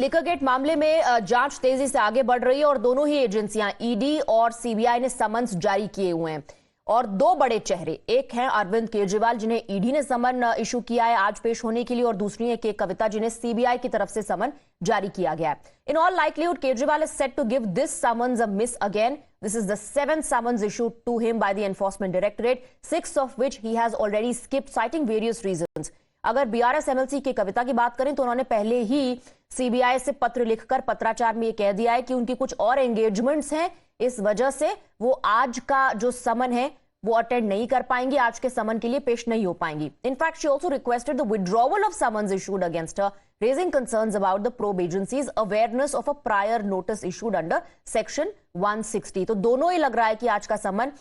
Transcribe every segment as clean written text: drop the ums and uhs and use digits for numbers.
Liquor gate मामले में जांच तेजी से आगे बढ़ रही है और दोनों ही एजेंसियां ईडी और सीबीआई ने समन्स जारी किए हुए हैं। और दो बड़े चेहरे, एक हैं अरविंद केजरीवाल जिन्हें ईडी ने समन इशू किया है आज पेश होने के लिए, और दूसरी है के कविता जिन्हें सीबीआई की तरफ से समन जारी किया गया है। In all likelihood Kejriwal is set to give this summons a miss again. This is the seventh summons issued to him by the Enforcement Directorate, six of which he has already skipped, citing various reasons. अगर BRS MLC की कविता की बात करें तो उन्होंने पहले ही CBI से पत्र लिखकर पत्राचार में यह कह दिया है कि उनकी कुछ और एंगेजमेंट्स हैं, इस वजह से वो आज का जो समन है वो अटेंड नहीं कर पाएंगी, आज के समन के लिए पेश नहीं हो पाएंगी। In fact she also requested the withdrawal of summons issued against her, raising concerns about the probe agency's awareness of a prior notice issued under section 160। तो दोनों ही लग रहा है कि आज का समन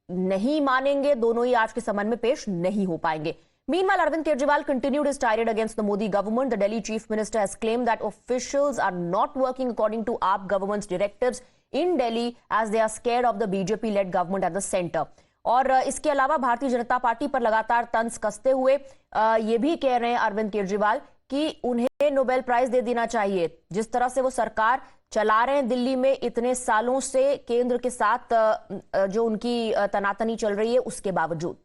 नहीं मानेंगे, दोनों ही आज के समन में पेश नहीं हो पाएंगे। Meanwhile, Arvind Kejriwal continued his tirade against the Modi government. The Delhi chief minister has claimed that officials are not working according to AAP government's directives in Delhi as they are scared of the BJP-led government at the center। और इसके अलावा Bharatiya Janata party पर लगातार तंज कसते हुए ये भी कह रहे हैं अरविंद केजरीवाल कि उन्हें नोबेल प्राइज दे देना चाहिए। जिस तरह से वो सरकार चला रहे हैं दिल्ली में इतने सालों से केंद्र के साथ जो उनकी तनातनी चल रही है उसके बावजूद।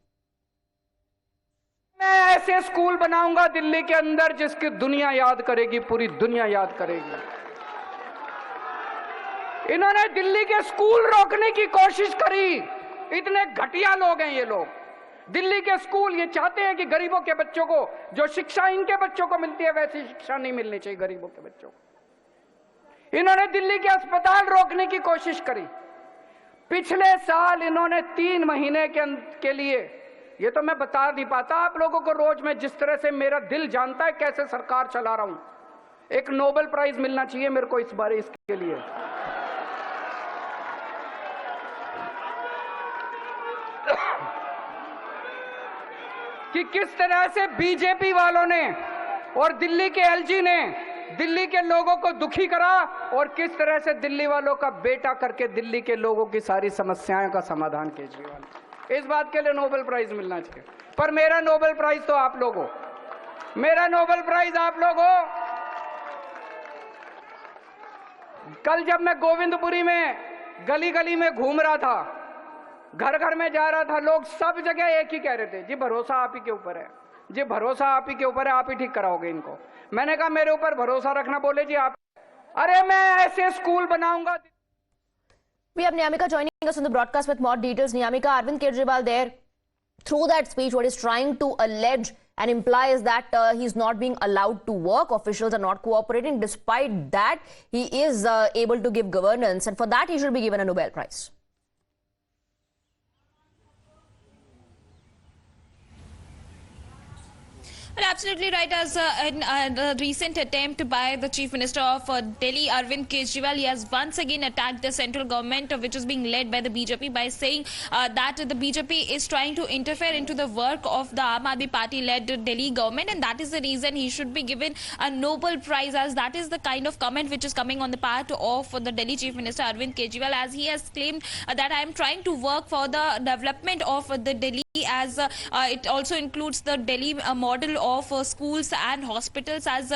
मैं ऐसे स्कूल बनाऊंगा दिल्ली के अंदर जिसकी दुनिया याद करेगी, पूरी दुनिया याद करेगी। इन्होंने दिल्ली के स्कूल रोकने की कोशिश करी, इतने घटिया लोग हैं ये लोग। दिल्ली के स्कूल ये चाहते हैं कि गरीबों के बच्चों को जो शिक्षा इनके बच्चों को मिलती है वैसी शिक्षा नहीं मिलनी चाहिए गरीबों के बच्चों को। इन्होंने दिल्ली के अस्पताल रोकने की कोशिश करी। पिछले साल इन्होंने 3 महीने के लिए, ये तो मैं बता नहीं पाता आप लोगों को, रोज में जिस तरह से मेरा दिल जानता है कैसे सरकार चला रहा हूं, एक नोबेल प्राइज मिलना चाहिए मेरे को इस बार इसके लिए। कि किस तरह से बीजेपी वालों ने और दिल्ली के एलजी ने दिल्ली के लोगों को दुखी करा और किस तरह से दिल्ली वालों का बेटा करके दिल्ली के लोगों की सारी समस्याओं का समाधान केजरीवाल। इस बात के लिए नोबेल प्राइज मिलना चाहिए। पर मेरा नोबेल प्राइज तो आप लोग हो, मेरा नोबेल प्राइज आप लोग हो। कल जब मैं गोविंदपुरी में गली गली में घूम रहा था, घर घर में जा रहा था, लोग सब जगह एक ही कह रहे थे, जी भरोसा आप ही के ऊपर है, जी भरोसा आप ही के ऊपर है, आप ही ठीक कराओगे इनको। मैंने कहा मेरे ऊपर भरोसा रखना, बोले जी आप, अरे मैं ऐसे स्कूल बनाऊंगा। We have Niyamika joining us on the broadcast with more details. Niyamika, Arvind Kejriwal there, through that speech, what he's trying to allege and imply is that he's not being allowed to work. Officials are not cooperating. Despite that, he is able to give governance, and for that, he should be given a Nobel Prize. Well, absolutely right. As in the recent attempt by the Chief Minister of Delhi, Arvind Kejriwal, he has once again attacked the central government, which is being led by the BJP, by saying that the BJP is trying to interfere into the work of the Aam Aadmi Party-led Delhi government, and that is the reason he should be given a Nobel Prize, as that is the kind of comment which is coming on the part of the Delhi Chief Minister Arvind Kejriwal, as he has claimed that I am trying to work for the development of the Delhi, as it also includes the Delhi model of schools and hospitals, as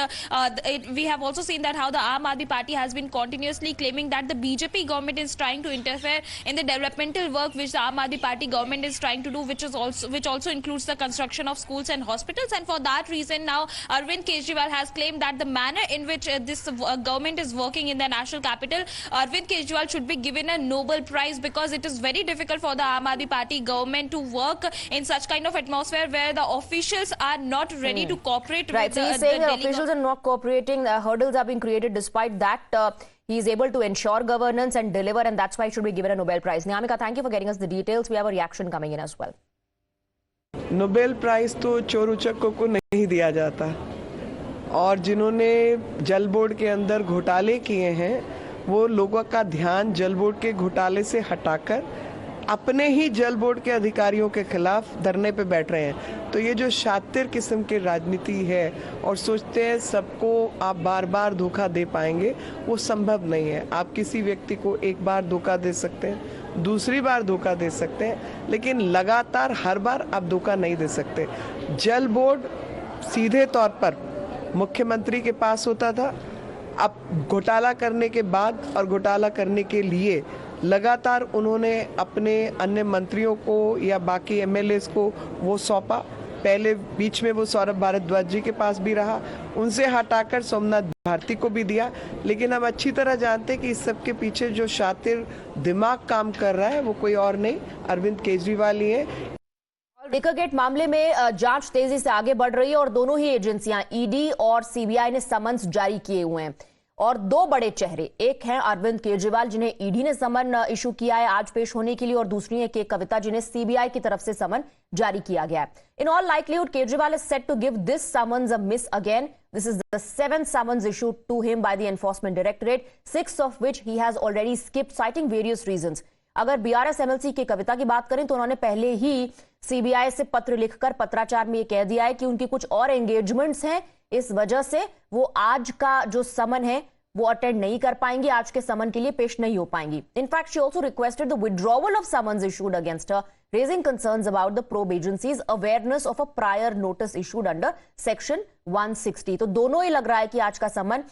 we have also seen that how the Aam Aadmi Party has been continuously claiming that the BJP government is trying to interfere in the developmental work which the Aam Aadmi Party government is trying to do, which also includes the construction of schools and hospitals. And for that reason, now Arvind Kejriwal has claimed that the manner in which this government is working in the national capital, Arvind Kejriwal should be given a Nobel Prize, because it is very difficult for the Aam Aadmi Party government to work in such kind of atmosphere where the officials are not ready to cooperate. Right, with so he's saying the officials are not cooperating, hurdles are being created. Despite that, he is able to ensure governance and deliver, and that's why he should be given a Nobel Prize. Niyamika, thank you for getting us the details. We have a reaction coming in as well. Nobel prize तो चोर उचक्कों को नहीं दिया जाता, और जिन्होंने जल board के अंदर घोटाले किए हैं वो लोगों का ध्यान जल बोर्ड के घोटाले से हटाकर अपने ही जल बोर्ड के अधिकारियों के खिलाफ धरने पे बैठ रहे हैं। तो ये जो शातिर किस्म की राजनीति है और सोचते हैं सबको आप बार बार धोखा दे पाएंगे, वो संभव नहीं है। आप किसी व्यक्ति को एक बार धोखा दे सकते हैं, दूसरी बार धोखा दे सकते हैं, लेकिन लगातार हर बार आप धोखा नहीं दे सकते। जल बोर्ड सीधे तौर पर मुख्यमंत्री के पास होता था, अब घोटाला करने के बाद और घोटाला करने के लिए लगातार उन्होंने अपने अन्य मंत्रियों को या बाकी एमएलएस को वो सौंपा। पहले बीच में वो सौरभ भारद्वाज जी के पास भी रहा, उनसे हटाकर सोमनाथ भारती को भी दिया। लेकिन हम अच्छी तरह जानते हैं कि इस सब के पीछे जो शातिर दिमाग काम कर रहा है वो कोई और नहीं, अरविंद केजरीवाल ही है। लिकर गेट मामले में जांच तेजी से आगे बढ़ रही है और दोनों ही एजेंसियां ईडी और सीबीआई ने समन्स जारी किए हुए हैं। और दो बड़े चेहरे, एक हैं अरविंद केजरीवाल जिन्हें ईडी ने समन इशू किया है आज पेश होने के लिए, और दूसरी है के कविता जिन्हें सीबीआई की तरफ से समन जारी किया गया है। In all likelihood Kejriwal is set to give this summons a miss again. This is the 7th summons issued to him by the Enforcement Directorate, 6 of which he has already skipped, citing various reasons. अगर BRS MLC की कविता की बात करें तो उन्होंने पहले ही CBI से पत्र लिखकर पत्राचार में ये कह दिया है कि उनकी कुछ और एंगेजमेंट्स हैं, इस वजह से वो आज का जो समन है वो अटेंड नहीं कर पाएंगी, आज के समन के लिए पेश नहीं हो पाएंगी। In fact she also requested the withdrawal of summons issued against her, raising concerns about the probe agency's awareness of a prior notice issued under section 160। तो दोनों ही लग रहा है कि आज का समन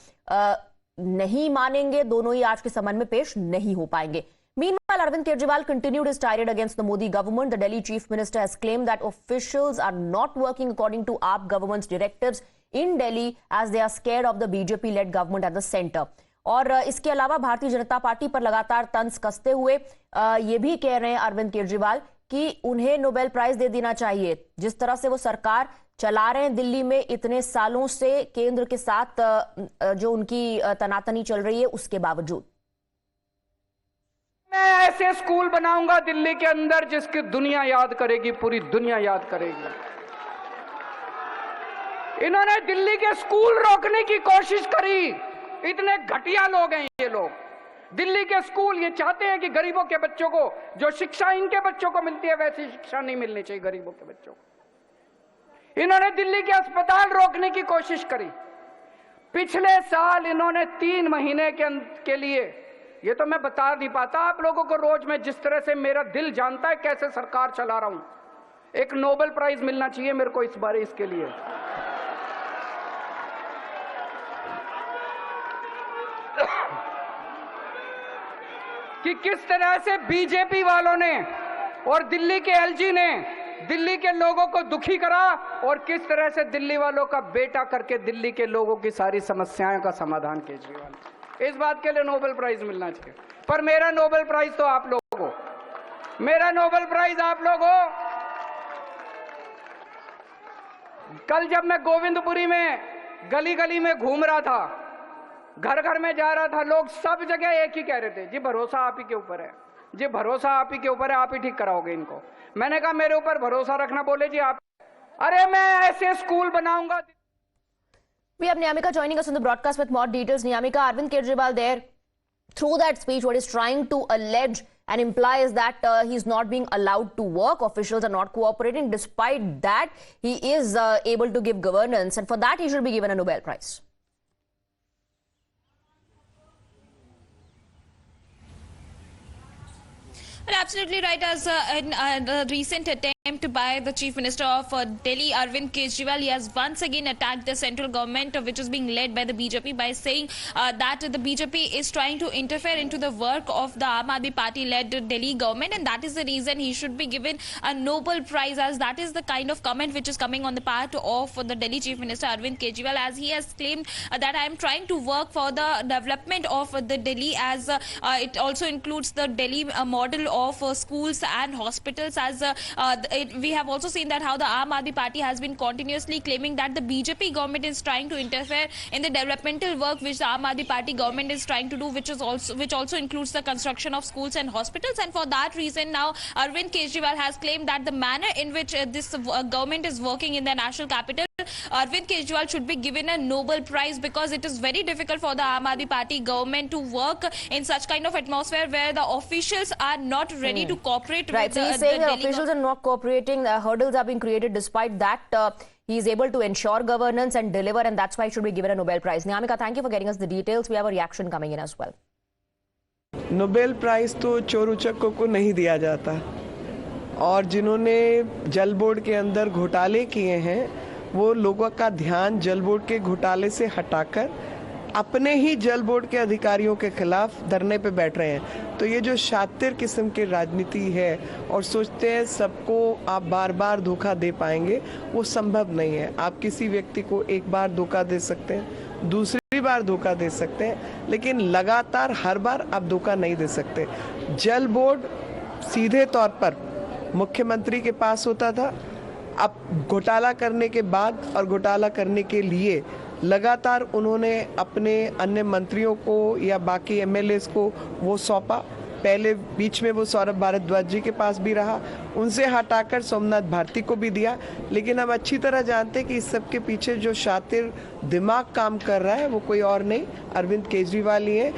नहीं मानेंगे, दोनों ही आज के समन में पेश नहीं हो पाएंगे। Meanwhile, Arvind Kejriwal continued his tirade against the Modi government. The Delhi chief minister has claimed that officials are not working according to AAP government's directives in Delhi as they are scared of the BJP-led government at the center। और इसके अलावा Bharatiya Janata party पर लगातार तंज कसते हुए ये भी कह रहे हैं अरविंद केजरीवाल कि उन्हें नोबेल प्राइज दे देना चाहिए। जिस तरह से वो सरकार चला रहे हैं दिल्ली में इतने सालों से केंद्र के साथ जो उनकी तनातनी चल रही है उसके बावजूद। मैं ऐसे स्कूल बनाऊंगा दिल्ली के अंदर जिसकी दुनिया याद करेगी, पूरी दुनिया याद करेगी। इन्होंने दिल्ली के स्कूल रोकने की कोशिश करी, इतने घटिया लोग हैं ये लोग। दिल्ली के स्कूल ये चाहते हैं कि गरीबों के बच्चों को जो शिक्षा इनके बच्चों को मिलती है वैसी शिक्षा नहीं मिलनी चाहिए गरीबों के बच्चों को। इन्होंने दिल्ली के अस्पताल रोकने की कोशिश करी। पिछले साल इन्होंने 3 महीने के लिए, ये तो मैं बता नहीं पाता आप लोगों को, रोज में जिस तरह से मेरा दिल जानता है कैसे सरकार चला रहा हूं, एक नोबेल प्राइज मिलना चाहिए मेरे को इस बार इसके लिए। कि किस तरह से बीजेपी वालों ने और दिल्ली के एलजी ने दिल्ली के लोगों को दुखी करा और किस तरह से दिल्ली वालों का बेटा करके दिल्ली के लोगों की सारी समस्याओं का समाधान केजरीवाल। इस बात के लिए नोबेल प्राइज मिलना चाहिए। पर मेरा नोबेल प्राइज तो आप लोगों को, मेरा नोबेल प्राइज आप लोगों। कल जब मैं गोविंदपुरी में गली गली में घूम रहा था, घर घर में जा रहा था, लोग सब जगह एक ही कह रहे थे, जी भरोसा आप ही के ऊपर है, जी भरोसा आप ही के ऊपर है, आप ही ठीक कराओगे इनको। मैंने कहा मेरे ऊपर भरोसा रखना, बोले जी आप, अरे मैं ऐसे स्कूल बनाऊंगा। We have Niyamika joining us on the broadcast with more details. Niyamika, Arvind Kejriwal there, through that speech, what he's trying to allege and imply is that he's not being allowed to work. Officials are not cooperating. Despite that, he is able to give governance, and for that, he should be given a Nobel Prize. Well, absolutely right. As in the recent attempt by the Chief Minister of Delhi, Arvind Kejriwal, he has once again attacked the central government, which is being led by the BJP, by saying that the BJP is trying to interfere into the work of the Aam Aadmi Party-led Delhi government, and that is the reason he should be given a Nobel Prize, as that is the kind of comment which is coming on the part of the Delhi Chief Minister Arvind Kejriwal, as he has claimed that I am trying to work for the development of the Delhi, as it also includes the Delhi model of schools and hospitals, as we have also seen that how the Aam Aadmi Party has been continuously claiming that the BJP government is trying to interfere in the developmental work which the Aam Aadmi Party government is trying to do, which also includes the construction of schools and hospitals. And for that reason, now Arvind Kejriwal has claimed that the manner in which this government is working in the national capital, Arvind Kejriwal should be given a Nobel Prize, because it is very difficult for the Aam Aadmi Party government to work in such kind of atmosphere where the officials are not ready to cooperate. Right, with so he's saying the that officials are not cooperating, hurdles are being created. Despite that, he is able to ensure governance and deliver, and that's why he should be given a Nobel Prize. Niyamika, thank you for getting us the details. We have a reaction coming in as well. Nobel prize तो चोर उचक्कों को नहीं दिया जाता, और जिन्होंने जल board के अंदर घोटाले किए हैं वो लोगों का ध्यान जल बोर्ड के घोटाले से हटाकर अपने ही जल बोर्ड के अधिकारियों के खिलाफ धरने पे बैठ रहे हैं। तो ये जो शातिर किस्म की राजनीति है और सोचते हैं सबको आप बार बार धोखा दे पाएंगे, वो संभव नहीं है। आप किसी व्यक्ति को एक बार धोखा दे सकते हैं, दूसरी बार धोखा दे सकते हैं, लेकिन लगातार हर बार आप धोखा नहीं दे सकते। जल बोर्ड सीधे तौर पर मुख्यमंत्री के पास होता था। अब घोटाला करने के बाद और घोटाला करने के लिए लगातार उन्होंने अपने अन्य मंत्रियों को या बाकी एमएलएस को वो सौंपा। पहले बीच में वो सौरभ भारद्वाज जी के पास भी रहा, उनसे हटाकर सोमनाथ भारती को भी दिया। लेकिन हम अच्छी तरह जानते हैं कि इस सब के पीछे जो शातिर दिमाग काम कर रहा है वो कोई और नहीं, अरविंद केजरीवाल ही है।